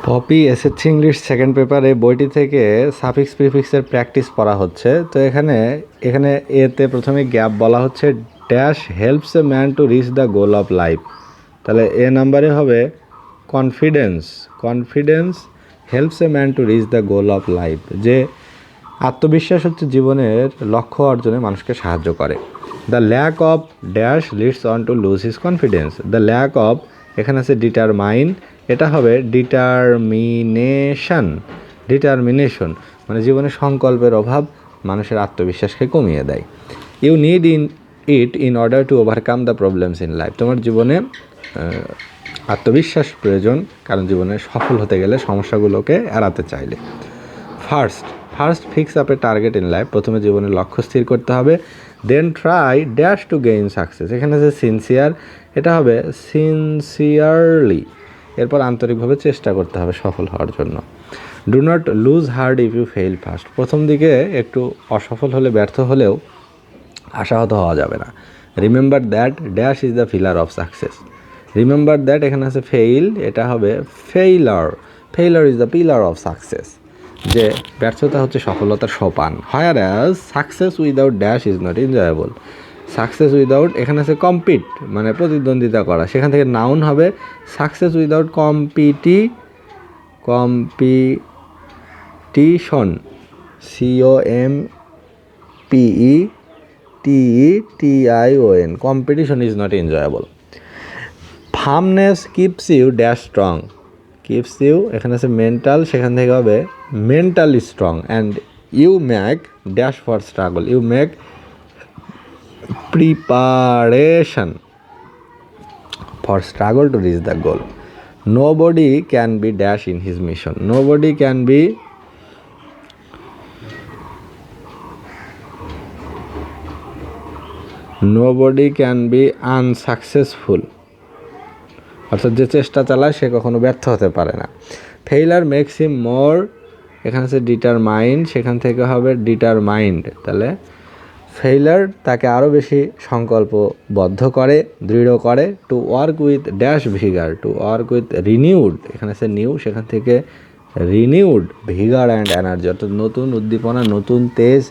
Poppy SSC English second পেপারে বইটি থেকে সাফিক্স প্রিফিক্সের প্র্যাকটিস পড়া হচ্ছে। তো এখানে এতে প্রথমে গ্যাপ বলা হচ্ছে dash helps a man to reach the goal of life. তাহলে এ নাম্বারে হবে confidence helps a man to reach the goal of life, যে আত্মবিশ্বাস হচ্ছে জীবনের লক্ষ্য অর্জনে মানুষকে সাহায্য করে। The lack of dash leads on to lose his confidence. The lack of, এখানে আছে ডিটারমাইন, এটা হবে ডিটারমিনেশন, মানে জীবনে সংকল্পের অভাব মানুষের আত্মবিশ্বাসকে কমিয়ে দেয়। You need in order to overcome the problems in life. তোমার জীবনে আত্মবিশ্বাস প্রয়োজন, কারণ জীবনে সফল হতে গেলে সমস্যাগুলোকে এড়াতে চাইলে। First fix up a target in life. প্রথমে জীবনের লক্ষ্য স্থির করতে হবে। Then try dash to gain success. এখানে যে সিনসিয়ার, এটা হবে সিনসিয়ারলি। এরপর আন্তরিকভাবে চেষ্টা করতে হবে সফল হওয়ার জন্য। Do not lose heart if you fail first. প্রথম দিকে একটু অসফল হলে, ব্যর্থ হলেও আশাহত হওয়া যাবে না। Remember that dash is the pillar of success. Remember that, এখানে আছে ফেইল, এটা হবে failure is the pillar of success, যে ব্যর্থতা হচ্ছে সফলতার সোপান। Whereas success without dash is not enjoyable. Success without, এখানে আছে কম্পিট, মানে প্রতিদ্বন্দ্বিতা করা, সেখান থেকে নাউন হবে success without competition, COMPETITION, competition is not enjoyable. Firmness keeps you dash strong. Keeps you, এখানে আছে মেন্টাল, সেখান থেকে হবে mentally strong. And you make dash for struggle. You make preparation for struggle to reach the goal. Nobody can be dash in his mission. Nobody can be unsuccessful, অর্থাৎ যে চেষ্টা চালায় সে কখনো ব্যর্থ হতে পারে না। ফেইলার মেক্স হিম মোর, এখানে আছে ডিটারমাইন্ড, সেখান থেকে হবে ডিটারমাইন্ড। তাহলে ফেইলার তাকে আরও বেশি সংকল্পবদ্ধ করে, দৃঢ় করে। To work with dash ভিগার, to work with renewed, এখানে আছে নিউ, সেখান থেকে রিনিউড ভিগার অ্যান্ড এনার্জি, অর্থাৎ নতুন উদ্দীপনা, নতুন তেজ,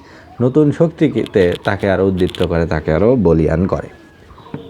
নতুন শক্তিতে তাকে আরও উদ্দীপ্ত করে, তাকে আরও বলীয়ান করে।